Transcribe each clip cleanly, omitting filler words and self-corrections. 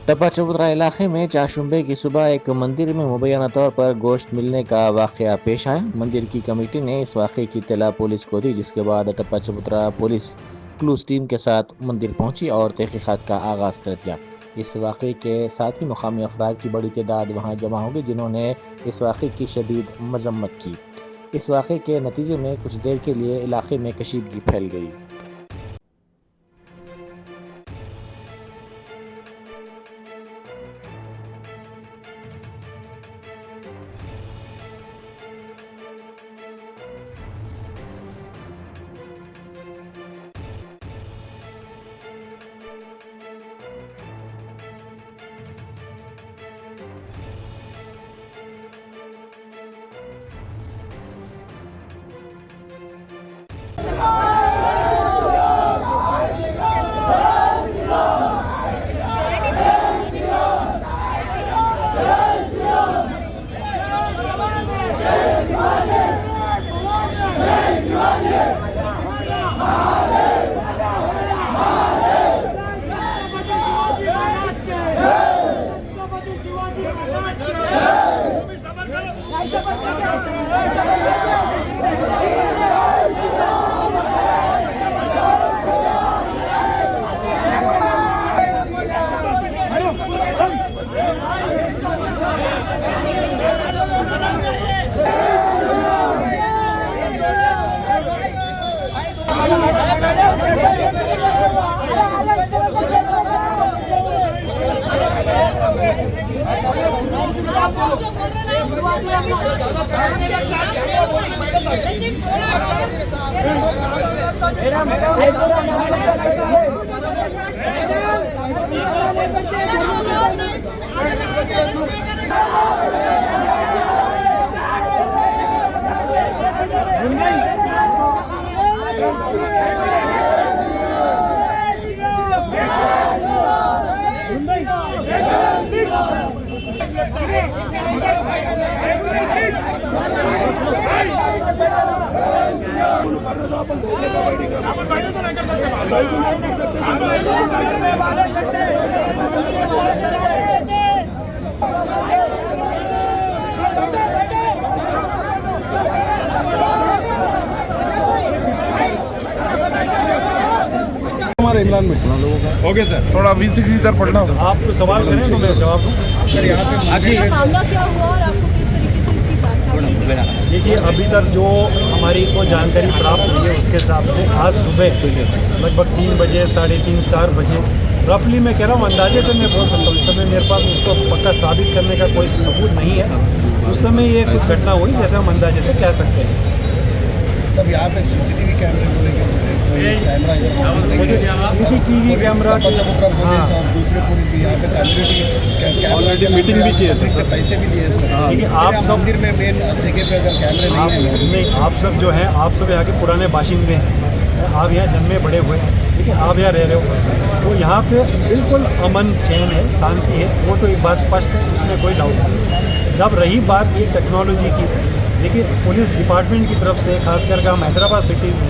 टप्पा चबूतरा इलाके में चारशुबे की सुबह एक मंदिर में मुबैना तौर पर गोश्त मिलने का वाकया पेश आया। मंदिर की कमेटी ने इस वाकये की इत्तला पुलिस को दी, जिसके बाद टप्पा चबूतरा पुलिस क्लूज टीम के साथ मंदिर पहुंची और तहकीकात का आगाज कर दिया। इस वाकये के साथ ही मुकामी अफराद की बड़ी तादाद वहां जमा हो गई, जिन्होंने इस वाकये की शदीद मजम्मत की। इस वाकये के नतीजे में कुछ देर के लिए इलाके में कशीदगी फैल गई। हमारे इमरान में ओके सर, थोड़ा V6 इधर पढ़ना होगा। आप सवाल करें तो मैं जवाब दूँ। मामला क्या हुआ और आपको किस तरीके से इसकी जानकारी? देखिए, अभी तक जो हमारी को जानकारी प्राप्त हुई है उसके हिसाब से आज सुबह लगभग 3 बजे, 3:30, 4 बजे रफली मैं कह रहा हूँ, अंदाजे से मैं बोल सकता हूँ। इस समय मेरे पास उसको पक्का साबित करने का कोई सबूत नहीं है। उस समय ये कुछ घटना हुई जैसे हम अंदाजे से कह सकते हैं। सब यहाँ पे CCTV कैमरे को लेकर CCTV कैमरा और दूसरे पुलिस भी यहाँ पे कैमरे मीटिंग भी की है, पैसे भी दिए। देखिए, आप सब मंदिर में मेन जगह पे अगर कैमरे नहीं, आप सब जो है, आप सब यहाँ के पुराने बाशिंदे हैं, आप यहाँ जन्मे बड़े हुए हैं, ठीक है, आप यहाँ रह रहे हो, तो यहाँ पे बिल्कुल अमन चैन है, शांति है, वो तो एक बात स्पष्ट है, उसमें कोई डाउट नहीं। जब रही बात ये टेक्नोलॉजी की, देखिए पुलिस डिपार्टमेंट की तरफ से खासकर हम हैदराबाद सिटी में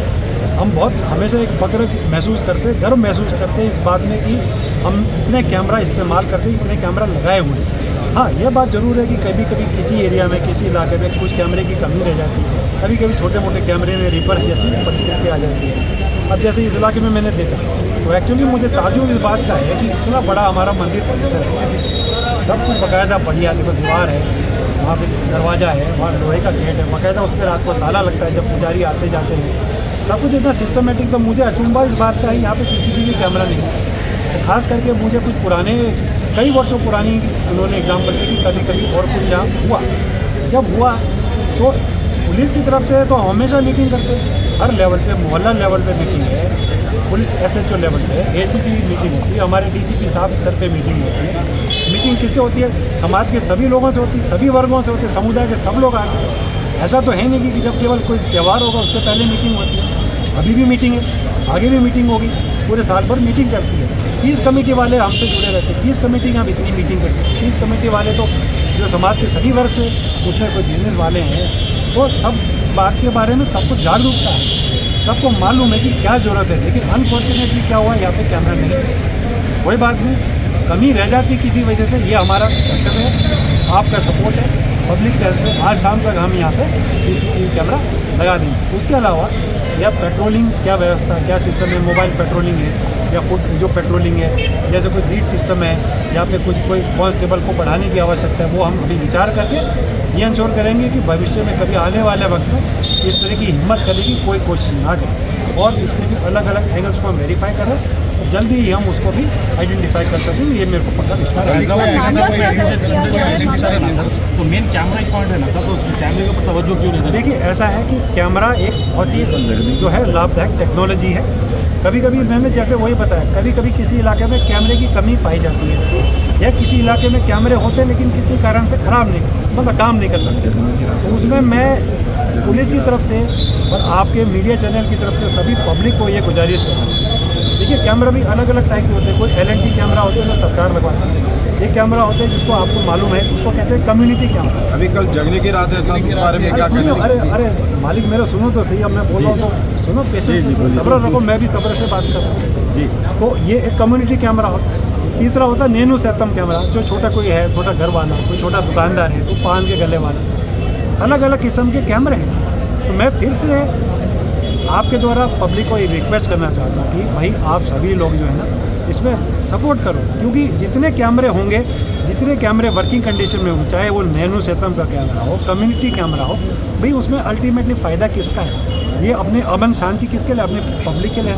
हम बहुत हमेशा एक फ़ख्र महसूस करते हैं, गर्व महसूस करते हैं इस बात में कि हम इतने कैमरा इस्तेमाल करते हैं, इतने कैमरा लगाए हुए हैं। हाँ, यह बात ज़रूर है कि कभी कभी किसी एरिया में, किसी इलाके में कुछ कैमरे की कमी रह जाती है, कभी कभी छोटे मोटे कैमरे में रिपर्स जैसी परिस्थिति आ जाती है। अब जैसे इस इलाके में मैंने देखा, तो एक्चुअली मुझे ताजुब इस बात का है कि इतना बड़ा हमारा मंदिर परिसर है, सब कुछ बाकायदा बढ़िया, देखो दीवार है, वहाँ पे दरवाज़ा है, वहाँ लोहे का गेट है, बाकायदा उस पर रात को ताला लगता है जब पुजारी आते जाते हैं, सब कुछ इतना सिस्टमेटिक। तो मुझे अचंभा इस बात का है यहाँ पे CCTV कैमरा नहीं है। तो खास करके मुझे कुछ पुराने, कई वर्षों पुरानी उन्होंने एग्जाम्पल दी कि कभी कभी और कुछ यहाँ हुआ। जब हुआ तो पुलिस की तरफ से तो हमेशा मीटिंग करते हैं, हर लेवल पे, मोहल्ला लेवल पे मीटिंग है, पुलिस SHO लेवल पे, ACP मीटिंग होती है, हमारे DCP साहब सर पे मीटिंग होती है। मीटिंग किससे होती है? समाज के सभी लोगों से होती है, सभी वर्गों से होती है, समुदाय के सब लोग आते हैं। ऐसा तो है नहीं कि जब केवल कोई त्यौहार होगा उससे पहले मीटिंग होती है। अभी भी मीटिंग है, आगे भी मीटिंग होगी, पूरे साल भर मीटिंग चलती है। पीस कमेटी वाले हमसे जुड़े रहते हैं, पीस कमेटी यहाँ इतनी मीटिंग करती है। पीस कमेटी वाले तो जो समाज के सभी वर्ग से, उसमें कोई बिजनेस वाले हैं, वो सब इस बात के बारे में सबको जागरूकता है, सबको मालूम है कि क्या ज़रूरत है। लेकिन अनफॉर्चुनेटली क्या हुआ, यहाँ पे कैमरा नहीं है। कोई बात नहीं, कमी रह जाती किसी वजह से, ये हमारा कर्तव्य है, आपका सपोर्ट है, पब्लिक तरफ से। आज शाम तक हम यहाँ पे CCTV कैमरा लगा देंगे। उसके अलावा या पेट्रोलिंग क्या व्यवस्था, क्या सिस्टम है, मोबाइल पेट्रोलिंग है या फुट जो पेट्रोलिंग है, जैसे कोई बीट सिस्टम है या पे कुछ कोई कांस्टेबल को बढ़ाने की आवश्यकता है, वो हम अभी विचार करके ये इंश्योर करेंगे कि भविष्य में कभी आने वाले वक्त में इस तरह की हिम्मत करने की कोई कोशिश ना करें। और इसमें भी अलग अलग एंगल्स को हम वेरीफाई कर रहे हैं, जल्दी ही हम उसको भी आइडेंटिफाई कर सकेंगे, ये मेरे को पक्का विश्वास है। तो मेन कैमरा एक पॉइंट है ना सर, तो उसको कैमरे के ऊपर तवज्जो क्यों नहीं? देखिए ऐसा है कि कैमरा एक बहुत ही जो है लाभदायक टेक्नोलॉजी है। कभी कभी मैंने जैसे वही बताया, कभी कभी किसी इलाके में कैमरे की कमी पाई जाती है या किसी इलाके में कैमरे होते हैं लेकिन किसी कारण से ख़राब नहीं, मतलब काम नहीं कर सकते, तो उसमें मैं पुलिस की तरफ से और आपके मीडिया चैनल की तरफ से सभी पब्लिक को ये गुजारिश करूँ। देखिए कैमरा भी अलग अलग टाइप के होते हैं, कोई LNT कैमरा होते हैं जो सरकार लगवाता है, एक कैमरा होते हैं जिसको आपको मालूम है उसको कहते हैं कम्युनिटी कैमरा। अभी कल जगने की रात है साहब, इस बारे में क्या सुनिए, अरे मालिक मेरा सुनो तो सही, अब मैं बोल रहा हूँ तो सुनो, पेशेंस सब्र रखो, मैं भी सब्र से बात कर रहा हूँ जी। तो ये एक कम्युनिटी कैमरा होता है। तीसरा होता है नैनो सैतम कैमरा, जो छोटा कोई है, छोटा घर वाला, कोई छोटा दुकानदार है, तो पान के गले वाला, अलग अलग किस्म के कैमरे हैं। तो मैं फिर से आपके द्वारा पब्लिक को ये रिक्वेस्ट करना चाहता हूँ कि भाई आप सभी लोग जो है ना इसमें सपोर्ट करो, क्योंकि जितने कैमरे होंगे, जितने कैमरे वर्किंग कंडीशन में होंगे, चाहे वो नैनो सैतम का कैमरा हो, कम्युनिटी कैमरा हो, भाई उसमें अल्टीमेटली फ़ायदा किसका है? ये अपने अमन शांति किसके लिए? अपने पब्लिक के लिए,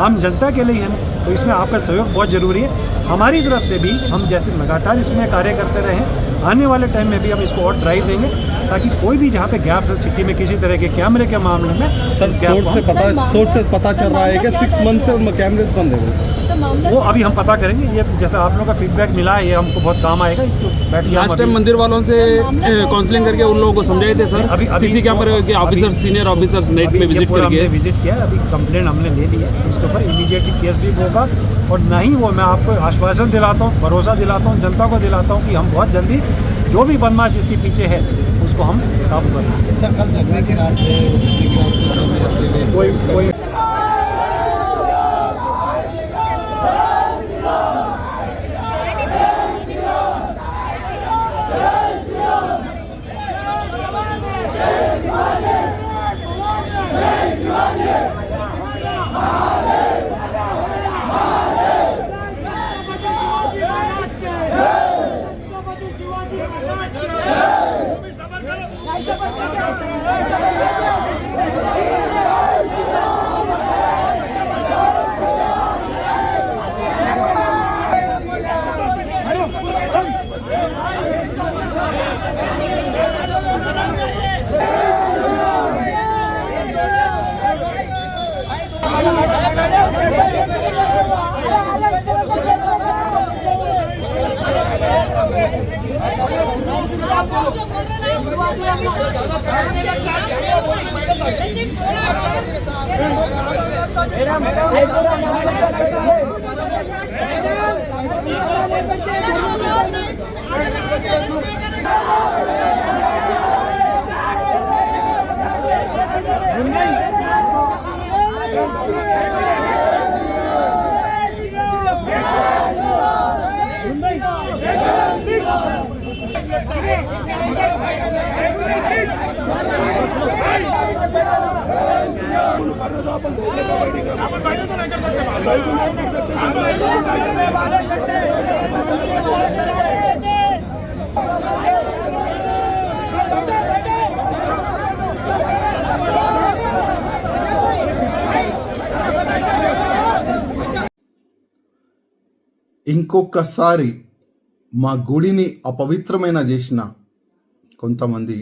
आम जनता के लिए है ना। तो इसमें आपका सहयोग बहुत ज़रूरी है। हमारी तरफ से भी हम जैसे लगातार इसमें कार्य करते रहें, आने वाले टाइम में भी हम इसको और ड्राइव देंगे ताकि कोई भी जहाँ पे गैप है सिटी में किसी तरह के कैमरे के मामले में सर सोर्स से पता चल रहा है कि 6 मंथ से कैमरे बंद है। वो अभी हम पता करेंगे। ये जैसा आप लोगों का फीडबैक मिला है, ये हमको बहुत काम आएगा। इसको बैठ के लास्ट टाइम मंदिर वालों से काउंसलिंग करके उन लोगों को समझाए थे सर, अभी CC कैमरे के ऑफिसर, सीनियर ऑफिसर्स नेट में विजिट करके विजिट किया, अभी कंप्लेंट हमने ले ली है, उसके ऊपर इमीडिएटली केस भी होगा। और नहीं वो मैं आपको आश्वासन दिलाता हूँ, भरोसा दिलाता हूँ, जनता को दिलाता हूँ कि हम बहुत जल्दी जो भी बदमाश इसके पीछे है उसको हम काबू करेंगे। सर कल झगड़े की रात है, कोई ఇంకొకసారి మా గుడిని అపవిత్రమైన చేసిన కొంతమంది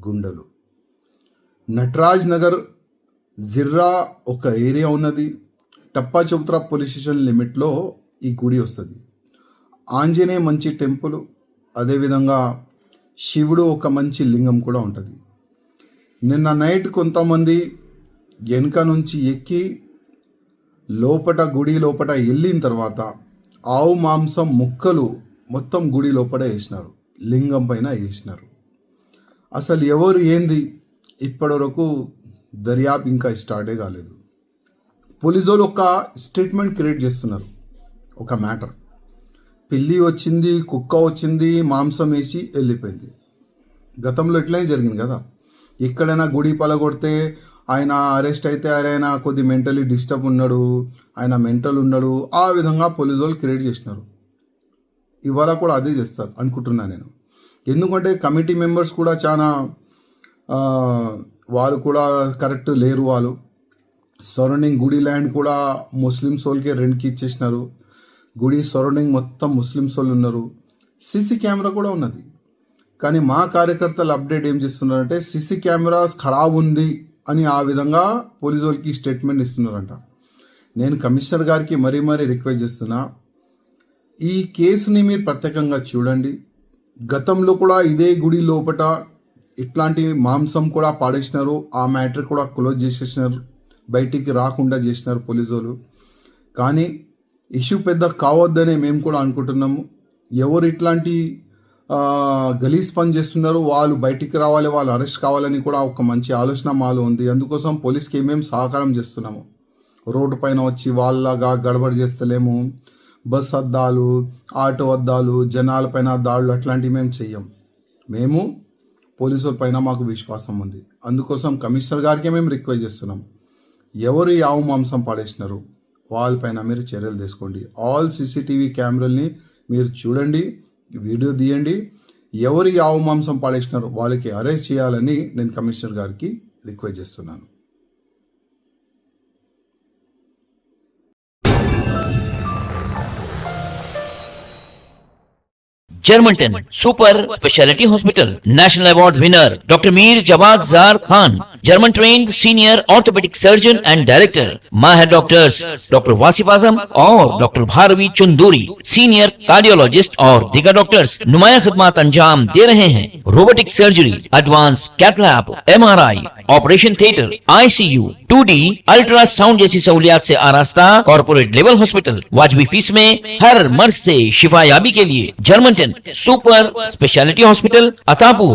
గుండెలు. నటరాజ్ నగర్ జిర్రా ఒక ఏరియా ఉన్నది, టప్పా చౌత్రా పోలీస్ స్టేషన్ లిమిట్లో ఈ గుడి వస్తుంది. ఆంజనేయ మంచి టెంపుల్, అదేవిధంగా శివుడు ఒక మంచి లింగం కూడా ఉంటుంది. నిన్న నైట్ కొంతమంది వెనుక నుంచి ఎక్కి లోపట గుడి లోపట వెళ్ళిన తర్వాత ఆవు మాంసం ముక్కలు మొత్తం గుడి లోపల వేసినారు, లింగం పైన వేసినారు. అసలు ఎవరు ఏంది ఇప్పటివరకు దర్యాప్తు ఇంకా స్టార్టే కాలేదు. పోలీసు వాళ్ళు ఒక స్టేట్మెంట్ క్రియేట్ చేస్తున్నారు, ఒక మ్యాటర్. పిల్లి వచ్చింది, కుక్క వచ్చింది, మాంసం వేసి వెళ్ళిపోయింది. గతంలో ఇట్లనే జరిగింది కదా. ఎక్కడైనా గుడి పలగొడితే ఆయన అరెస్ట్ అయితే ఆయన కొద్ది మెంటలీ డిస్టర్బ్ ఉన్నాడు, ఆయన మెంటల్ ఉన్నాడు, ఆ విధంగా పోలీసు వాళ్ళు క్రియేట్ చేసినారు. ఇవాళ కూడా అదే చేస్తారు అనుకుంటున్నా నేను. ఎందుకంటే కమిటీ మెంబర్స్ కూడా చాలా వాళ్ళు కూడా కరెక్ట్ లేరు. వాళ్ళు సరౌండింగ్ గుడి ల్యాండ్ కూడా ముస్లిమ్స్ వాళ్ళకి రెంట్కి ఇచ్చేసినారు. గుడి సరౌండింగ్ మొత్తం ముస్లిమ్స్ వాళ్ళు ఉన్నారు. సీసీ కెమెరా కూడా ఉన్నది. కానీ మా కార్యకర్తలు అప్డేట్ ఏం చేస్తున్నారంటే సీసీ కెమెరాస్ ఖరాబ్ ఉంది అని ఆ విధంగా పోలీసు వాళ్ళకి స్టేట్మెంట్ ఇస్తున్నారంట. నేను కమిషనర్ గారికి మరీ రిక్వెస్ట్ చేస్తున్నా, ఈ కేసుని మీరు ప్రత్యేకంగా చూడండి. గతంలో కూడా ఇదే గుడి లోపట ఇట్లాంటి మాంసం కూడా పాడేసినారు. ఆ మ్యాటర్ కూడా క్లోజ్ చేసేసినారు, బయటికి రాకుండా చేసినారు పోలీసు వాళ్ళు. కానీ ఇష్యూ పెద్ద కావద్దని మేము కూడా అనుకుంటున్నాము. ఎవరు ఇట్లాంటి గలీజ్ పని చేస్తున్నారు వాళ్ళు బయటికి రావాలి, వాళ్ళు అరెస్ట్ కావాలని కూడా ఒక మంచి ఆలోచన మాలో ఉంది. అందుకోసం పోలీస్కి ఏమేమి సహకారం చేస్తున్నాము. రోడ్డు పైన వచ్చి వాళ్ళలాగా గడబడి చేస్తలేము. బస్ అద్దాలు, ఆటో అద్దాలు, జనాల పైన దాడులు అట్లాంటివి మేము చెయ్యం. మేము పోలీసుల పైన మాకు విశ్వాసం ఉంది. అందుకోసం కమిషనర్ గారికి మేము రిక్వెస్ట్ చేస్తున్నాం, ఎవరు ఈ ఆవు మాంసం పాడేసినారు వాళ్ళపైన మీరు చర్యలు తీసుకోండి. ఆల్ సీసీటీవీ కెమెరాల్ని మీరు చూడండి, వీడియో తీయండి. ఎవరు ఈ ఆవు మాంసం పాడేసినారు వాళ్ళకి అరెస్ట్ చేయాలని నేను కమిషనర్ గారికి రిక్వెస్ట్ చేస్తున్నాను. Germantown Super Speciality Hospital National Award winner Dr. Mir Jawad Zar Khan, German trained senior orthopedic surgeon and director. Mahir doctors Dr. Wasif Azam और Dr. Bharvi Chunduri, senior cardiologist और दिगर doctors नुमाया खिदमत अंजाम दे रहे हैं. Robotic surgery, advance cath lab, MRI, operation theatre, ICU, 2D ultrasound जैसी सहूलियात से आरास्ता कॉर्पोरेट लेवल हॉस्पिटल. वाजबी फीस में हर मर्ज से शिफायाबी के लिए जर्मनटन सुपर स्पेशलिटी हॉस्पिटल, अतापुर,